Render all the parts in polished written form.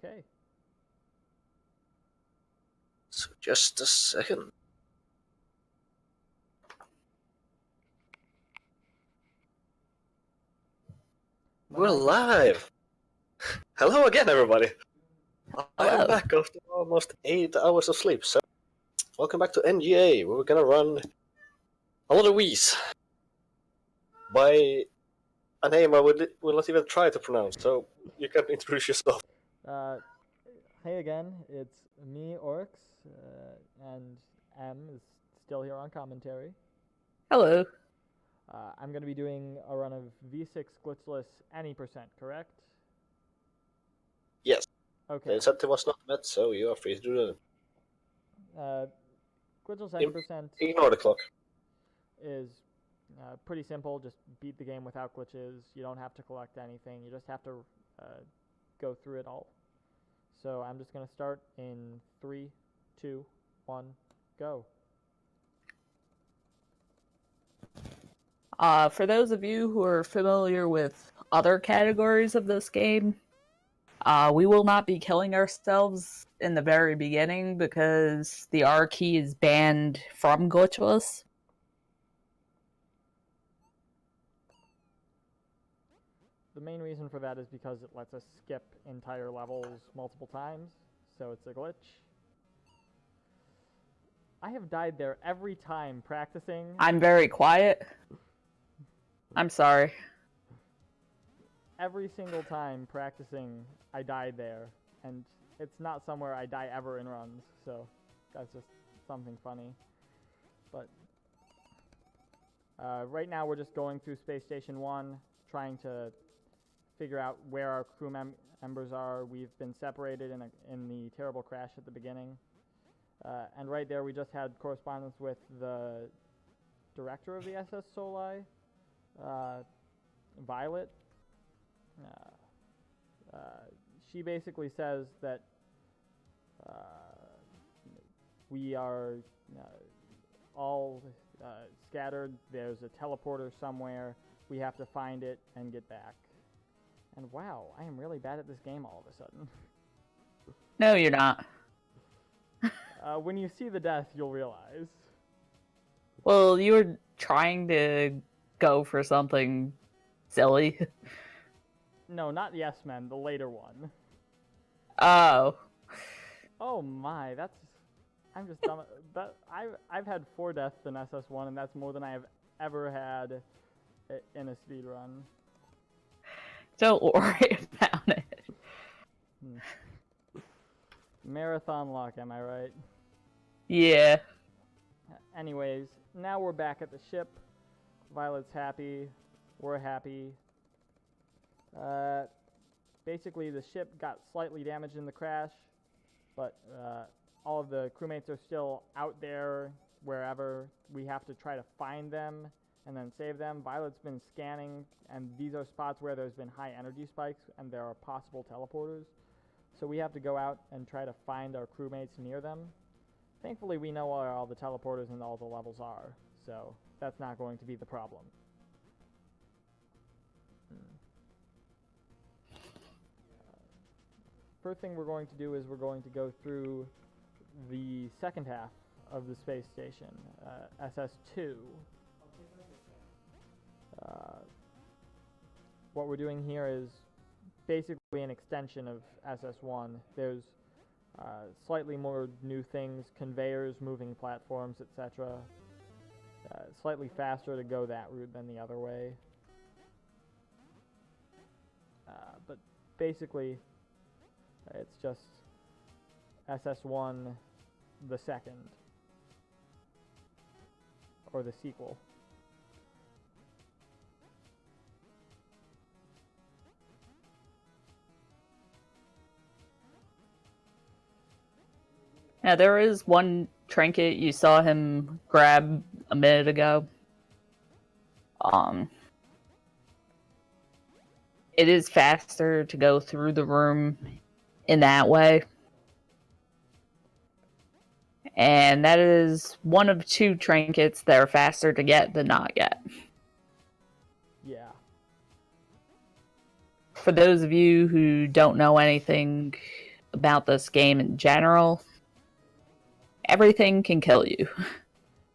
Okay. So just a second. We're live! Hello again, everybody! I am back after almost 8 hours of sleep, so welcome back to NGA, where we're gonna run a lot of Wii's by a name I will not even try to pronounce, so you can introduce yourself. Hey again, it's me, Oryx, and M is still here on commentary. Hello. I'm going to be doing a run of V6 glitchless any percent, correct? Yes. Okay. The incentive was not met, so you are free to do that. Glitchless any percent. Ignore the clock. Is pretty simple. Just beat the game without glitches. You don't have to collect anything. You just have to go through it all. So I'm just going to start in 3, 2, 1, go. For those of you who are familiar with other categories of this game, we will not be killing ourselves in the very beginning because the R key is banned from glitchless. The main reason for that is because it lets us skip entire levels multiple times, so it's a glitch. I have died there every time practicing. I'm very quiet. I'm sorry. Every single time practicing, I died there, and it's not somewhere I die ever in runs, so that's just something funny. But right now we're just going through Space Station 1, trying to figure out where our crew members are. We've been separated in the terrible crash at the beginning. And right there we just had correspondence with the director of the SS Soli, Violet. She basically says that we are all scattered. There's a teleporter somewhere. We have to find it and get back. And wow, I am really bad at this game all of a sudden. No, you're not. When you see the death, you'll realize. Well, you were trying to go for something silly. No, not Yes Men, the later one. Oh. Oh my, I'm just dumb. I've had 4 deaths in SS1, and that's more than I have ever had in a speed run. Don't worry about it. Marathon luck, am I right? Yeah. Anyways, now we're back at the ship. Violet's happy. We're happy. Basically, the ship got slightly damaged in the crash, but all of the crewmates are still out there wherever. We have to try to find them and then save them. Violet's been scanning, and these are spots where there's been high energy spikes and there are possible teleporters. So we have to go out and try to find our crewmates near them. Thankfully, we know where all the teleporters and all the levels are, so that's not going to be the problem. First thing we're going to do is we're going to go through the second half of the space station, SS2. What we're doing here is basically an extension of SS1. There's slightly more new things, conveyors, moving platforms, etc. Slightly faster to go that route than the other way. But basically, it's just SS1 the second, or the sequel. Yeah, there is one trinket you saw him grab a minute ago. It is faster to go through the room in that way. And that is one of 2 trinkets that are faster to get than not get. Yeah. For those of you who don't know anything about this game in general, everything can kill you.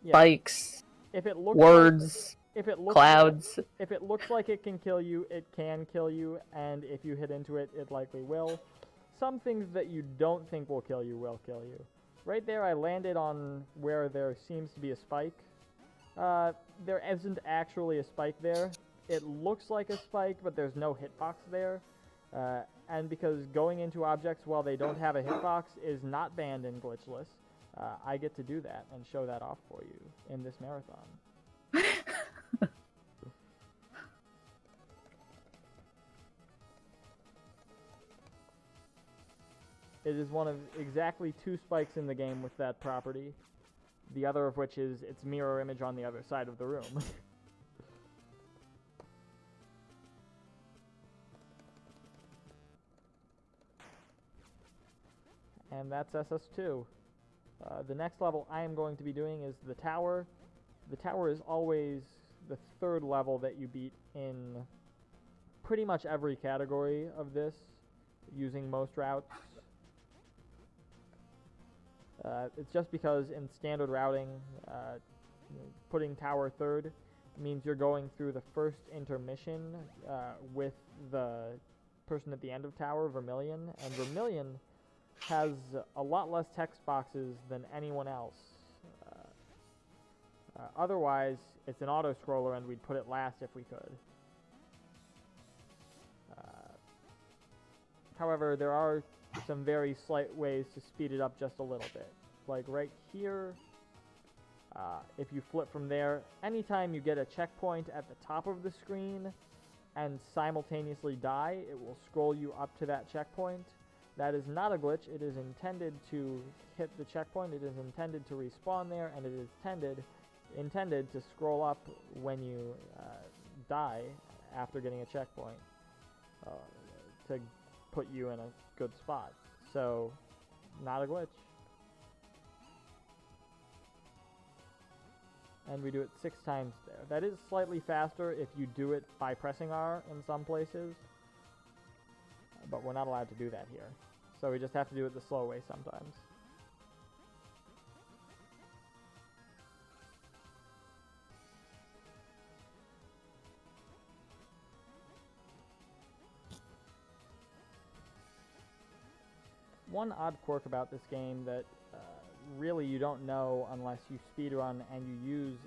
Yeah. Spikes, If it looks words, if it looks clouds. if it looks like it can kill you, it can kill you, and if you hit into it, it likely will. Some things that you don't think will kill you will kill you. Right there, I landed on where there seems to be a spike. There isn't actually a spike there. It looks like a spike, but there's no hitbox there. And because going into objects while they don't have a hitbox is not banned in Glitchless, I get to do that and show that off for you in this marathon. It is one of exactly 2 spikes in the game with that property, the other of which is its mirror image on the other side of the room. And that's SS2. The next level I am going to be doing is the tower. The tower is always the 3rd level that you beat in pretty much every category of this, using most routes. It's just because in standard routing, putting tower 3rd means you're going through the first intermission with the person at the end of tower, Vermilion, and Vermilion has a lot less text boxes than anyone else. Otherwise, it's an auto-scroller and we'd put it last if we could. However, there are some very slight ways to speed it up just a little bit. Like right here, if you flip from there, anytime you get a checkpoint at the top of the screen and simultaneously die, it will scroll you up to that checkpoint. That is not a glitch. It is intended to hit the checkpoint. It is intended to respawn there, and it is intended to scroll up when you die after getting a checkpoint to put you in a good spot. So, not a glitch. And we do it 6 times there. That is slightly faster if you do it by pressing R in some places, but we're not allowed to do that here. So we just have to do it the slow way sometimes. One odd quirk about this game that really you don't know unless you speedrun and you use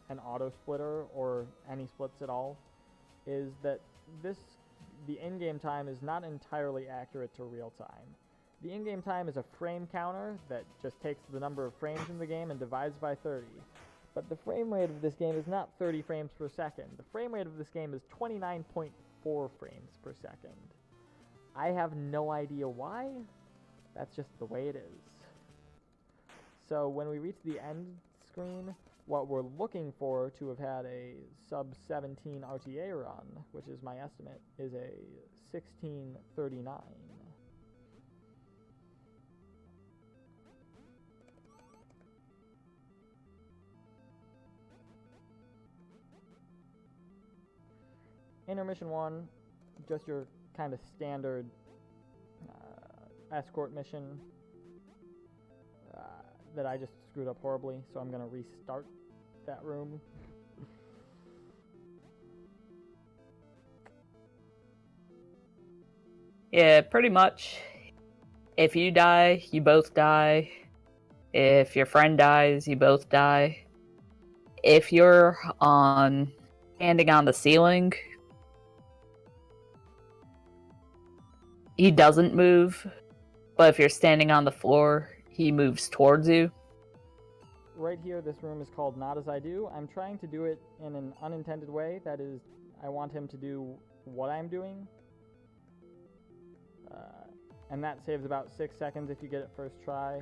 an auto splitter or any splits at all is that the in-game time is not entirely accurate to real time. The in-game time is a frame counter that just takes the number of frames in the game and divides by 30. But the frame rate of this game is not 30 frames per second. The frame rate of this game is 29.4 frames per second. I have no idea why. That's just the way it is. So when we reach the end screen, what we're looking for to have had a sub 17 RTA run, which is my estimate, is a 1639. Intermission 1, just your kind of standard escort mission that I just screwed up horribly, so I'm going to restart that room. Yeah, pretty much. If you die, you both die. If your friend dies, you both die. If you're standing on the ceiling, he doesn't move. But if you're standing on the floor, he moves towards you. Right here, this room is called Not As I Do. I'm trying to do it in an unintended way. That is, I want him to do what I'm doing. And that saves about 6 seconds if you get it first try.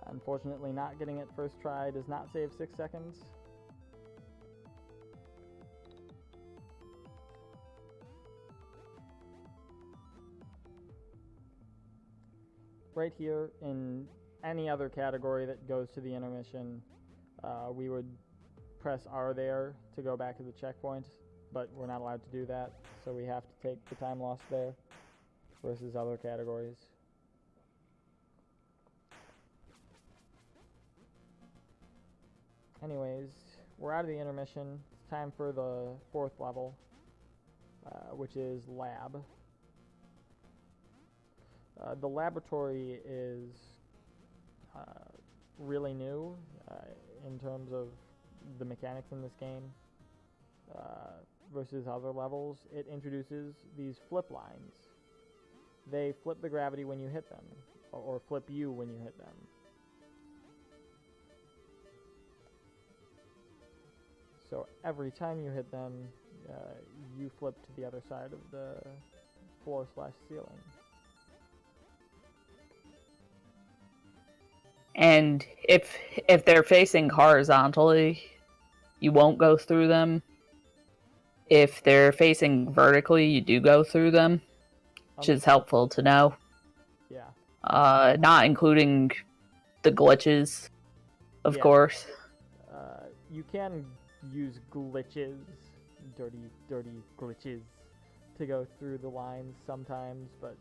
Unfortunately, not getting it first try does not save 6 seconds. Right here, in any other category that goes to the intermission, we would press R there to go back to the checkpoint, but we're not allowed to do that, so we have to take the time lost there. versus other categories. Anyways, we're out of the intermission. It's time for the 4th level, which is lab. The laboratory is really new in terms of the mechanics in this game versus other levels. It introduces these flip lines. They flip the gravity when you hit them, or flip you when you hit them. So every time you hit them, you flip to the other side of the floor/ceiling. And if they're facing horizontally, you won't go through them. If they're facing vertically, you do go through them, which is helpful to know. Yeah. Not including the glitches, of course. You can use glitches, dirty glitches, to go through the lines sometimes, but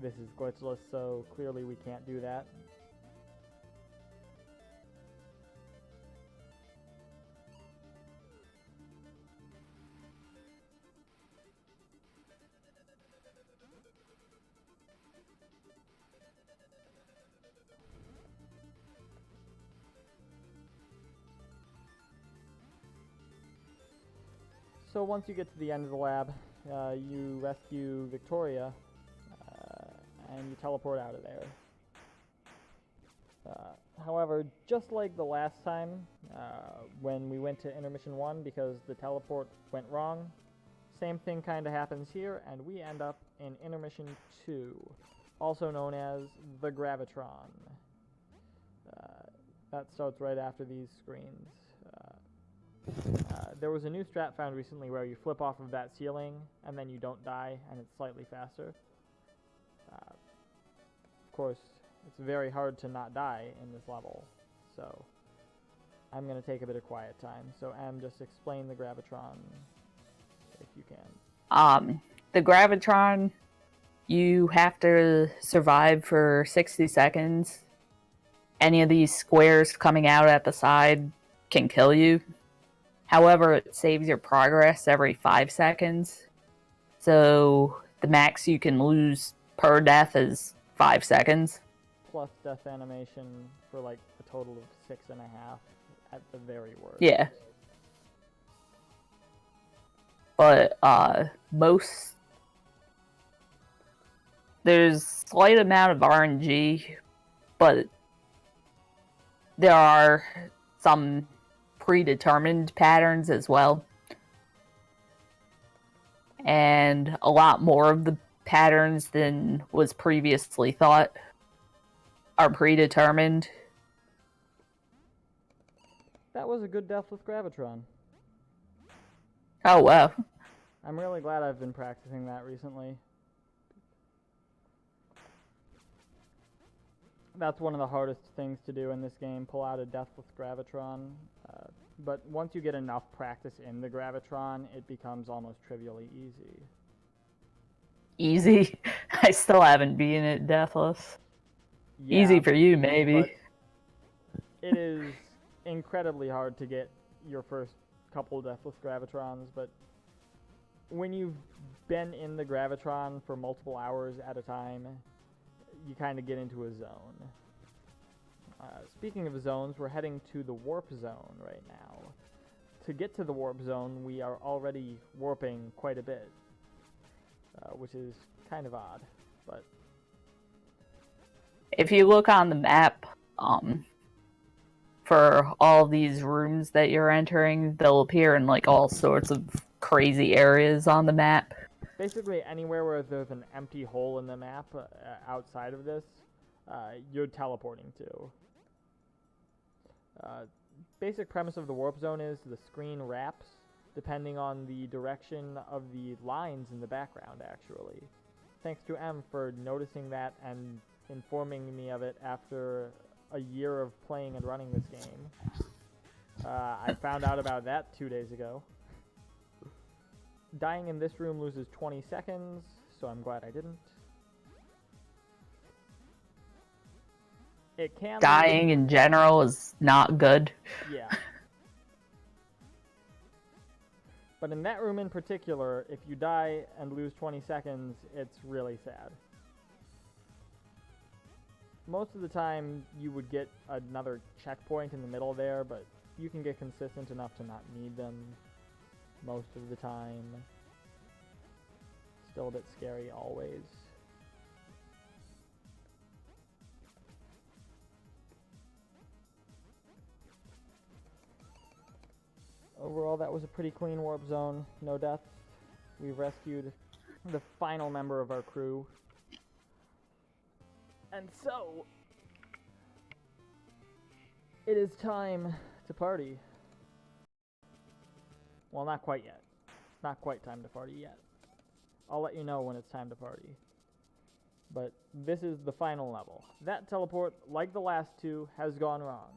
this is glitchless, so clearly we can't do that. So once you get to the end of the lab, you rescue Victoria, and you teleport out of there. However, just like the last time, when we went to Intermission 1 because the teleport went wrong, same thing kind of happens here, and we end up in Intermission 2, also known as the Gravitron. That starts right after these screens. There was a new strat found recently where you flip off of that ceiling and then you don't die and it's slightly faster. Of course, it's very hard to not die in this level, so I'm going to take a bit of quiet time. So just explain the Gravitron if you can. The Gravitron, you have to survive for 60 seconds. Any of these squares coming out at the side can kill you. However, it saves your progress every 5 seconds. So the max you can lose per death is 5 seconds. Plus death animation for like a total of 6.5 at the very worst. Yeah. But there's slight amount of RNG, but there are some predetermined patterns as well. And a lot more of the patterns than was previously thought are predetermined. That was a good death with Gravitron. Oh, wow. I'm really glad I've been practicing that recently. That's one of the hardest things to do in this game, pull out a death with Gravitron. But once you get enough practice in the Gravitron, it becomes almost trivially easy. Easy? I still haven't beaten it deathless. Yeah, easy for you, maybe. It is incredibly hard to get your first couple deathless Gravitrons, but when you've been in the Gravitron for multiple hours at a time, you kind of get into a zone. Speaking of zones, we're heading to the warp zone right now. To get to the warp zone, we are already warping quite a bit, which is kind of odd, but... If you look on the map, for all these rooms that you're entering, they'll appear in like all sorts of crazy areas on the map. Basically anywhere where there's an empty hole in the map outside of this, you're teleporting to. Basic premise of the warp zone is the screen wraps depending on the direction of the lines in the background, actually. Thanks to M for noticing that and informing me of it after a year of playing and running this game. I found out about that 2 days ago. dying in this room loses 20 seconds, so I'm glad I didn't. It can Dying in general is not good. Yeah. But in that room in particular, if you die and lose 20 seconds, it's really sad. Most of the time, you would get another checkpoint in the middle there, but you can get consistent enough to not need them most of the time. Still a bit scary always. Overall, that was a pretty clean warp zone. No deaths. We rescued the final member of our crew. And so, it is time to party. Well, not quite yet. Not quite time to party yet. I'll let you know when it's time to party. But this is the final level. That teleport, like the last two, has gone wrong.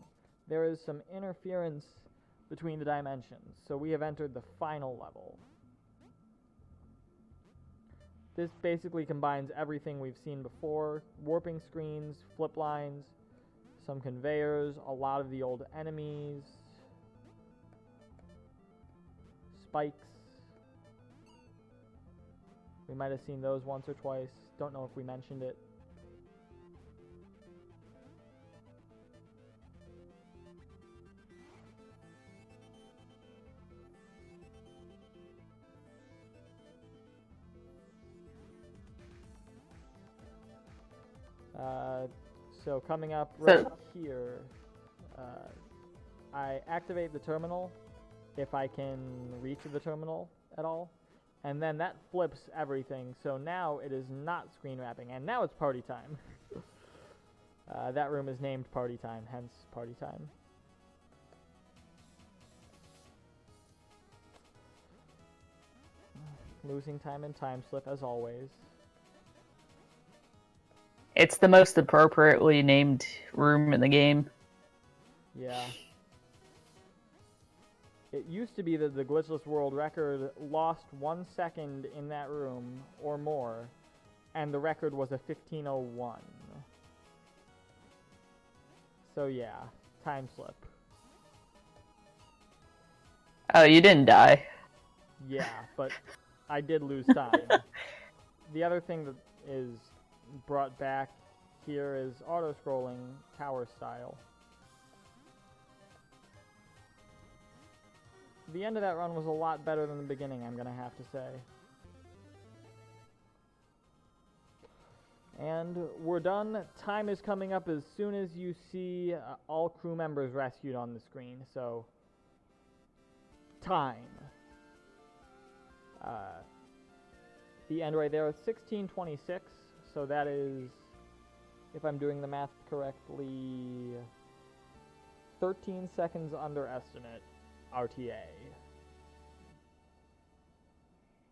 There is some interference between the dimensions, so we have entered the final level. This basically combines everything we've seen before: warping screens, flip lines, some conveyors, a lot of the old enemies, spikes. We might have seen those once or twice. Don't know if we mentioned it. So coming up right here, I activate the terminal if I can reach the terminal at all, and then that flips everything, so now it is not screen wrapping, and now it's party time. That room is named party time, hence party time. Losing time and time slip as always. It's the most appropriately named room in the game. Yeah. It used to be that the glitchless world record lost 1 second in that room or more, and the record was a 15:01. So yeah, time slip. Oh, you didn't die. Yeah, but I did lose time. The other thing that is brought back here is auto-scrolling tower style. The end of that run was a lot better than the beginning, I'm gonna have to say. And we're done. Time is coming up as soon as you see all crew members rescued on the screen, so time. The end right there is 16:26, so that is, if I'm doing the math correctly, 13 seconds under estimate RTA.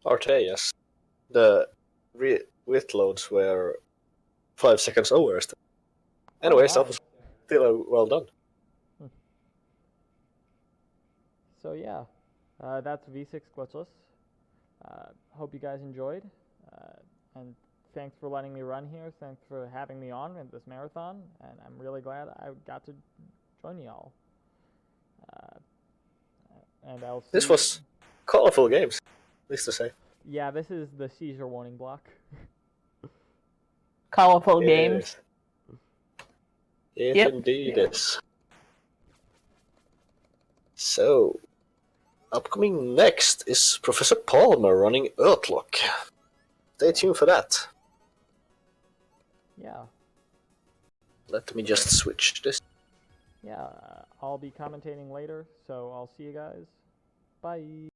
RTA, yes. The width loads were 5 seconds over. Anyways, that was still well done. So yeah, that's V6 Glitchless. Hope you guys enjoyed, and thanks for letting me run here. Thanks for having me on at this marathon, and I'm really glad I got to join y'all. And I'll see. This was colorful games, at least to say. Yeah, this is the seizure warning block. Colorful games. It Yep. indeed is. So, upcoming next is Professor Palmer running Earthlock. Stay tuned for that. Yeah. Let me just switch this. Yeah, I'll be commentating later, so I'll see you guys. Bye.